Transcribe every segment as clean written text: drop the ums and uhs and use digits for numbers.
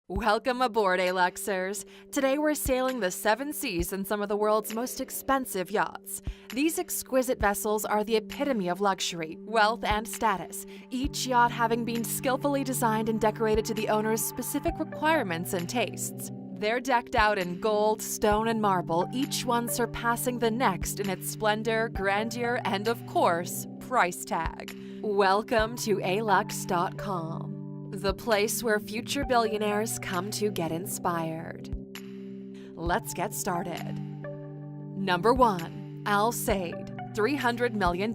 Welcome aboard, Aluxers. Today we're sailing the seven seas in some of the world's most expensive yachts. These exquisite vessels are the epitome of luxury, wealth, and status, each yacht having been skillfully designed and decorated to the owner's specific requirements and tastes. They're decked out in gold, stone, and marble, each one surpassing the next in its splendor, grandeur, and of course, price tag. Welcome to alux.com. The place where future billionaires come to get inspired. Let's get started. Number 1. Al Said, $300 million.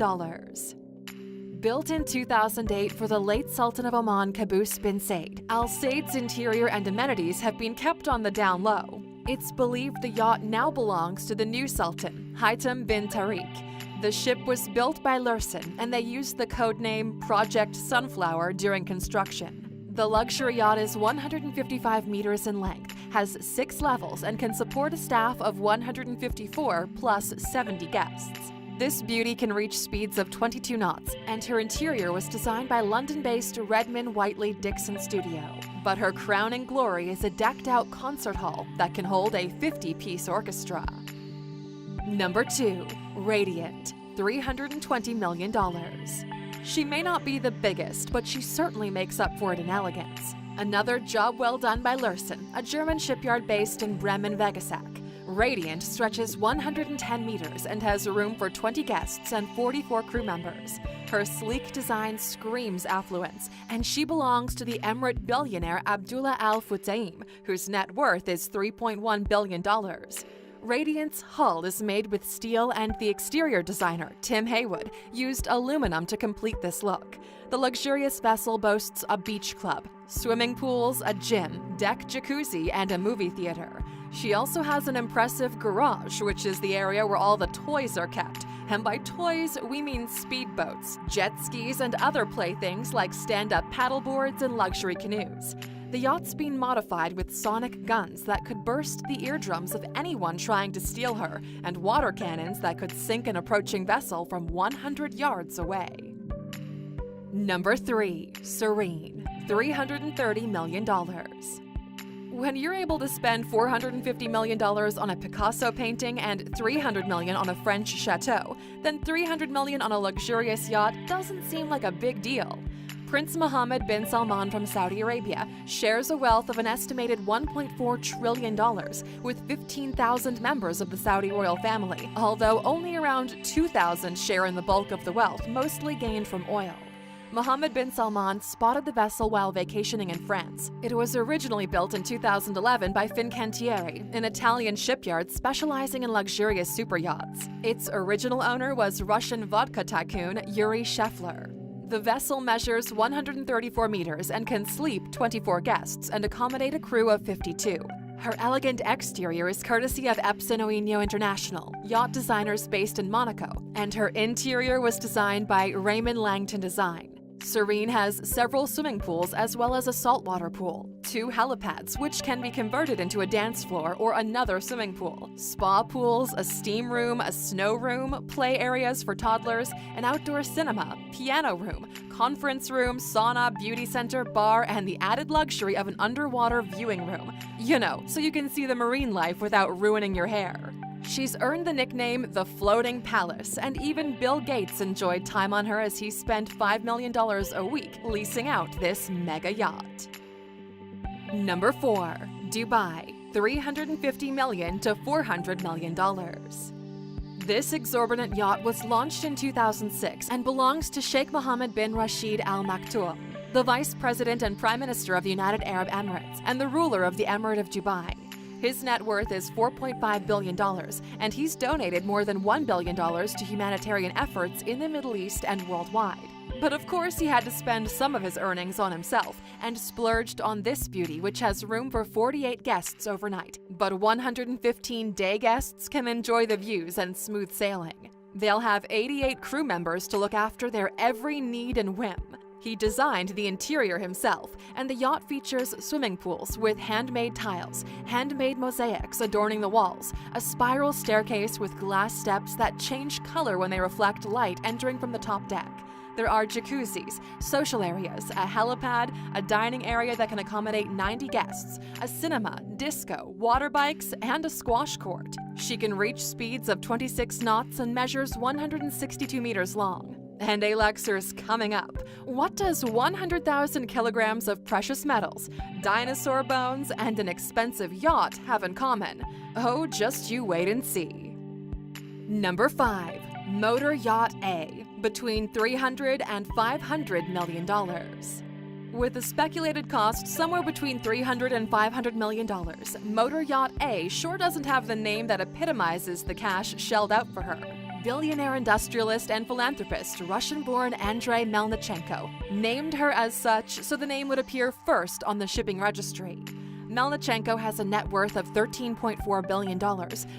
Built in 2008 for the late Sultan of Oman Qaboos bin Said, Al Said's interior and amenities have been kept on the down low. It's believed the yacht now belongs to the new Sultan, Haitham bin Tariq. The ship was built by Lursen, and they used the codename Project Sunflower during construction. The luxury yacht is 155 meters in length, has 6 levels, and can support a staff of 154 plus 70 guests. This beauty can reach speeds of 22 knots, and her interior was designed by London-based Redman Whiteley Dixon Studio. But her crowning glory is a decked-out concert hall that can hold a 50-piece orchestra. Number 2. Radiant, $320 million. She may not be the biggest, but she certainly makes up for it in elegance. Another job well done by Lursen, a German shipyard based in Bremen-Wegesack. Radiant stretches 110 meters and has room for 20 guests and 44 crew members. Her sleek design screams affluence, and she belongs to the Emirate billionaire Abdullah Al Futtaim, whose net worth is $3.1 billion. Radiant's hull is made with steel, and the exterior designer, Tim Haywood, used aluminum to complete this look. The luxurious vessel boasts a beach club, swimming pools, a gym, deck jacuzzi, and a movie theater. She also has an impressive garage, which is the area where all the toys are kept. And by toys, we mean speedboats, jet skis, and other playthings like stand-up paddleboards and luxury canoes. The yacht's been modified with sonic guns that could burst the eardrums of anyone trying to steal her, and water cannons that could sink an approaching vessel from 100 yards away. Number 3. Serene, $330 million. When you're able to spend $450 million on a Picasso painting and $300 million on a French chateau, then $300 million on a luxurious yacht doesn't seem like a big deal. Prince Mohammed bin Salman from Saudi Arabia shares a wealth of an estimated $1.4 trillion with 15,000 members of the Saudi royal family, although only around 2,000 share in the bulk of the wealth, mostly gained from oil. Mohammed bin Salman spotted the vessel while vacationing in France. It was originally built in 2011 by Fincantieri, an Italian shipyard specializing in luxurious superyachts. Its original owner was Russian vodka tycoon Yuri Shefler. The vessel measures 134 meters and can sleep 24 guests and accommodate a crew of 52. Her elegant exterior is courtesy of Epson Oinio International, yacht designers based in Monaco, and her interior was designed by Raymond Langton Design. Serene has several swimming pools as well as a saltwater pool, 2 helipads which can be converted into a dance floor or another swimming pool, spa pools, a steam room, a snow room, play areas for toddlers, an outdoor cinema, piano room, conference room, sauna, beauty center, bar, and the added luxury of an underwater viewing room. You know, so you can see the marine life without ruining your hair. She's earned the nickname the Floating Palace, and even Bill Gates enjoyed time on her as he spent $5 million a week leasing out this mega yacht. Number 4. Dubai, $350 million to $400 million. This exorbitant yacht was launched in 2006 and belongs to Sheikh Mohammed bin Rashid Al Maktoum, the Vice President and Prime Minister of the United Arab Emirates and the ruler of the Emirate of Dubai. His net worth is $4.5 billion, and he's donated more than $1 billion to humanitarian efforts in the Middle East and worldwide. But of course, he had to spend some of his earnings on himself and splurged on this beauty, which has room for 48 guests overnight. But 115 day guests can enjoy the views and smooth sailing. They'll have 88 crew members to look after their every need and whim. He designed the interior himself, and the yacht features swimming pools with handmade tiles, handmade mosaics adorning the walls, a spiral staircase with glass steps that change color when they reflect light entering from the top deck, There are jacuzzis, social areas, a helipad, a dining area that can accommodate 90 guests, a cinema, disco, water bikes, and a squash court. She can reach speeds of 26 knots and measures 162 meters long. And a Luxor's coming up. What does 100,000 kilograms of precious metals, dinosaur bones, and an expensive yacht have in common? Oh, just you wait and see. Number 5. Motor Yacht A, between $300 and $500 million. With a speculated cost somewhere between $300 and $500 million, Motor Yacht A sure doesn't have the name that epitomizes the cash shelled out for her. Billionaire industrialist and philanthropist Russian-born Andrei Melnichenko named her as such so the name would appear first on the shipping registry. Melnichenko has a net worth of $13.4 billion,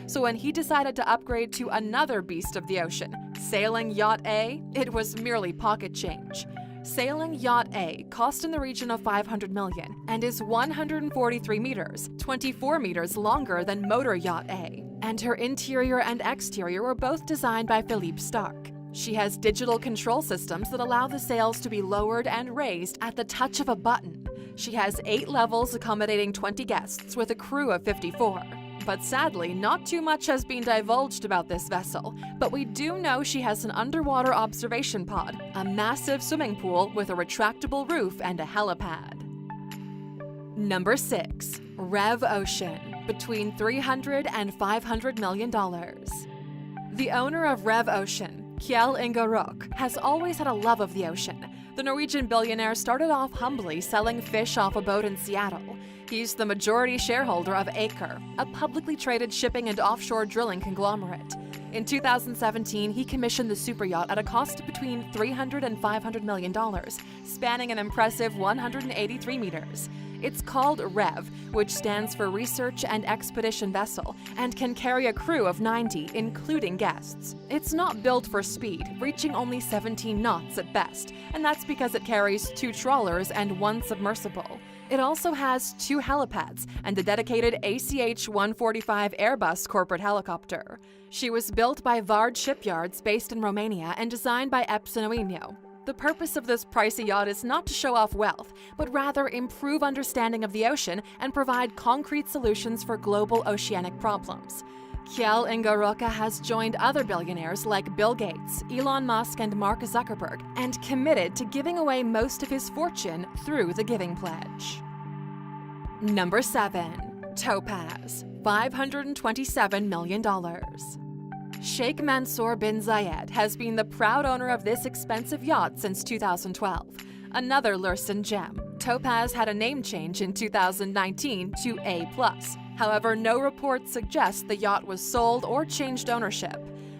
so when he decided to upgrade to another beast of the ocean, Sailing Yacht A, it was merely pocket change. Sailing Yacht A cost in the region of $500 million and is 143 meters, 24 meters longer than Motor Yacht A. And her interior and exterior were both designed by Philippe Starck. She has digital control systems that allow the sails to be lowered and raised at the touch of a button. She has 8 levels accommodating 20 guests with a crew of 54. But sadly, not too much has been divulged about this vessel, but we do know she has an underwater observation pod, a massive swimming pool with a retractable roof and a helipad. Number 6. Rev Ocean, between $300 and $500 million. The owner of Rev Ocean, Kjell Inge Rock, has always had a love of the ocean. The Norwegian billionaire started off humbly selling fish off a boat in Seattle. He's the majority shareholder of Aker, a publicly traded shipping and offshore drilling conglomerate. In 2017, he commissioned the superyacht at a cost between $300 and $500 million, spanning an impressive 183 meters. It's called REV, which stands for Research and Expedition Vessel, and can carry a crew of 90, including guests. It's not built for speed, reaching only 17 knots at best, and that's because it carries 2 trawlers and 1 submersible. It also has 2 helipads and a dedicated ACH-145 Airbus corporate helicopter. She was built by Vard Shipyards based in Romania and designed by Epson Oinio. The purpose of this pricey yacht is not to show off wealth, but rather improve understanding of the ocean and provide concrete solutions for global oceanic problems. Kjell Inge Roca has joined other billionaires like Bill Gates, Elon Musk, and Mark Zuckerberg, and committed to giving away most of his fortune through the Giving Pledge. Number 7. Topaz, $527 million. Sheikh Mansour bin Zayed has been the proud owner of this expensive yacht since 2012. Another Lursen gem, Topaz had a name change in 2019 to A+. However, no reports suggest the yacht was sold or changed ownership.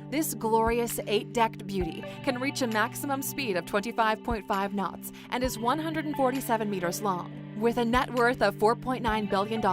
This glorious 8-decked beauty can reach a maximum speed of 25.5 knots and is 147 meters long. With a net worth of $4.9 billion,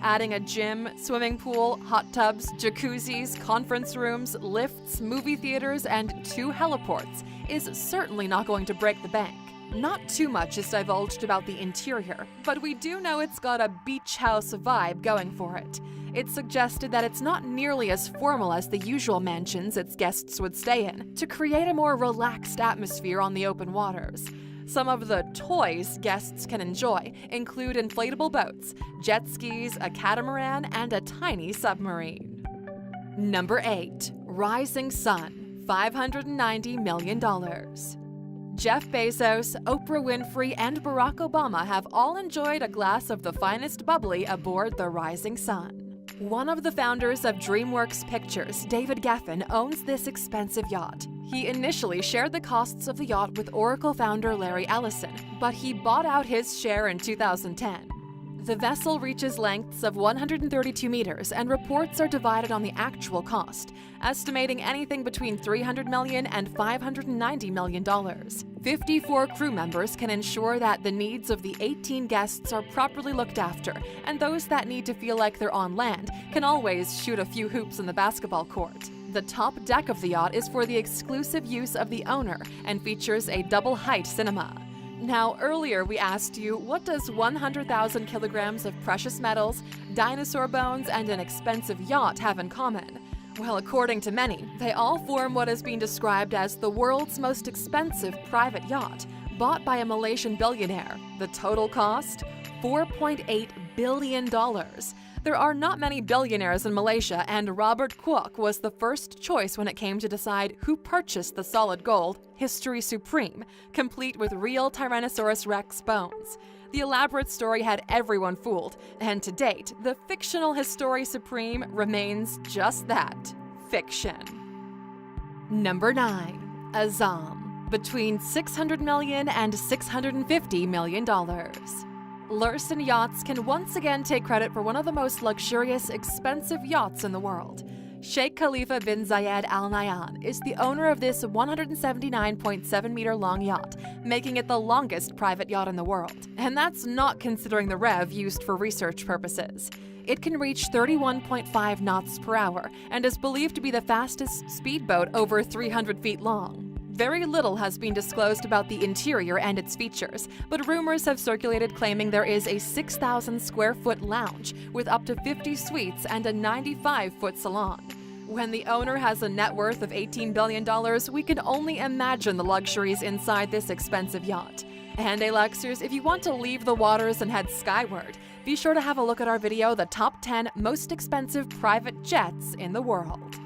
adding a gym, swimming pool, hot tubs, jacuzzis, conference rooms, lifts, movie theaters, and 2 heliports is certainly not going to break the bank. Not too much is divulged about the interior, but we do know it's got a beach house vibe going for it. It's suggested that it's not nearly as formal as the usual mansions its guests would stay in, to create a more relaxed atmosphere on the open waters. Some of the toys guests can enjoy include inflatable boats, jet skis, a catamaran, and a tiny submarine. Number 8. Rising Sun, $590 million. Jeff Bezos, Oprah Winfrey, and Barack Obama have all enjoyed a glass of the finest bubbly aboard the Rising Sun. One of the founders of DreamWorks Pictures, David Geffen, owns this expensive yacht. He initially shared the costs of the yacht with Oracle founder Larry Ellison, but he bought out his share in 2010. The vessel reaches lengths of 132 meters, and reports are divided on the actual cost, estimating anything between $300 million and $590 million. 54 crew members can ensure that the needs of the 18 guests are properly looked after, and those that need to feel like they're on land can always shoot a few hoops in the basketball court. The top deck of the yacht is for the exclusive use of the owner and features a double-height cinema. Now, earlier we asked you, what does 100,000 kilograms of precious metals, dinosaur bones, and an expensive yacht have in common? Well, according to many, they all form what is being described as the world's most expensive private yacht, bought by a Malaysian billionaire. The total cost? $4.8 billion. There are not many billionaires in Malaysia, and Robert Kwok was the first choice when it came to decide who purchased the solid gold History Supreme, complete with real Tyrannosaurus Rex bones. The elaborate story had everyone fooled, and to date, the fictional History Supreme remains just that, fiction. Number 9. Azam, between $600 million and $650 million. Larson Yachts can once again take credit for one of the most luxurious, expensive yachts in the world. Sheikh Khalifa bin Zayed Al Nahyan is the owner of this 179.7-meter-long yacht, making it the longest private yacht in the world. And that's not considering the rev used for research purposes. It can reach 31.5 knots per hour and is believed to be the fastest speedboat over 300 feet long. Very little has been disclosed about the interior and its features, but rumors have circulated claiming there is a 6,000 square foot lounge with up to 50 suites and a 95-foot salon. When the owner has a net worth of $18 billion, we can only imagine the luxuries inside this expensive yacht. And Luxers, if you want to leave the waters and head skyward, be sure to have a look at our video, The Top 10 Most Expensive Private Jets in the World.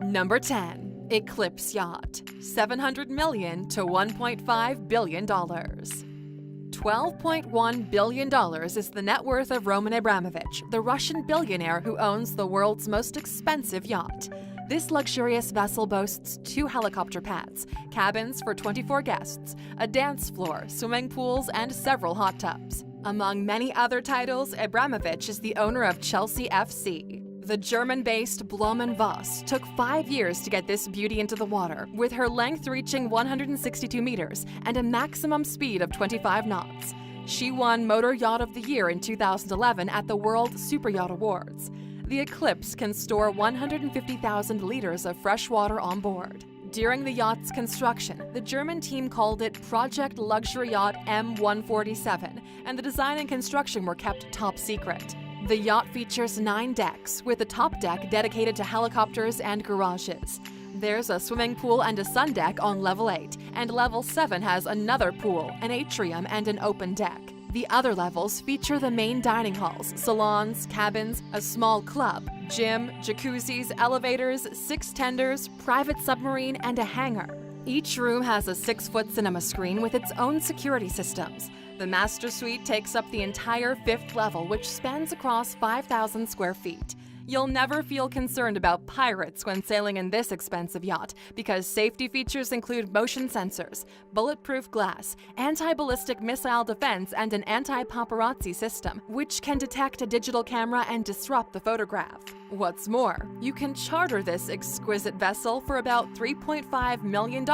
Number 10. Eclipse Yacht, $700 million to $1.5 billion. $12.1 billion is the net worth of Roman Abramovich, the Russian billionaire who owns the world's most expensive yacht. This luxurious vessel boasts 2 helicopter pads, cabins for 24 guests, a dance floor, swimming pools, and several hot tubs. Among many other titles, Abramovich is the owner of Chelsea FC. The German-based Blohm & Voss took 5 years to get this beauty into the water, with her length reaching 162 meters and a maximum speed of 25 knots. She won Motor Yacht of the Year in 2011 at the World Super Yacht Awards. The Eclipse can store 150,000 liters of fresh water on board. During the yacht's construction, the German team called it Project Luxury Yacht M147, and the design and construction were kept top secret. The yacht features 9 decks, with the top deck dedicated to helicopters and garages. There's a swimming pool and a sun deck on level 8, and level 7 has another pool, an atrium, and an open deck. The other levels feature the main dining halls, salons, cabins, a small club, gym, jacuzzis, elevators, 6 tenders, private submarine, and a hangar. Each room has a 6-foot cinema screen with its own security systems. The master suite takes up the entire 5th level, which spans across 5,000 square feet. You'll never feel concerned about pirates when sailing in this expensive yacht, because safety features include motion sensors, bulletproof glass, anti-ballistic missile defense, and an anti-paparazzi system, which can detect a digital camera and disrupt the photograph. What's more, you can charter this exquisite vessel for about $3.5 million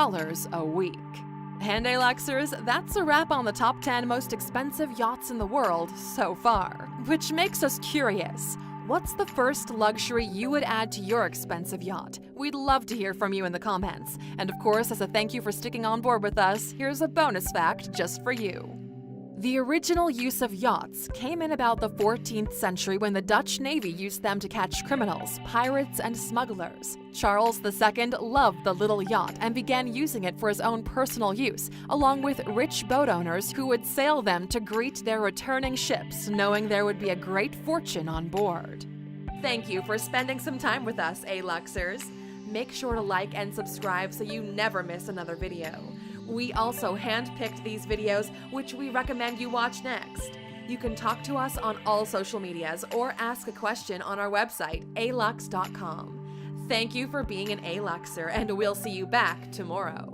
a week. And Luxers, that's a wrap on the top 10 most expensive yachts in the world so far. Which makes us curious. What's the first luxury you would add to your expensive yacht? We'd love to hear from you in the comments. And of course, as a thank you for sticking on board with us, here's a bonus fact just for you. The original use of yachts came in about the 14th century when the Dutch Navy used them to catch criminals, pirates, and smugglers. Charles II loved the little yacht and began using it for his own personal use, along with rich boat owners who would sail them to greet their returning ships, knowing there would be a great fortune on board. Thank you for spending some time with us, Luxers. Make sure to like and subscribe so you never miss another video. We also handpicked these videos, which we recommend you watch next. You can talk to us on all social medias or ask a question on our website, alux.com. Thank you for being an Luxer, and we'll see you back tomorrow.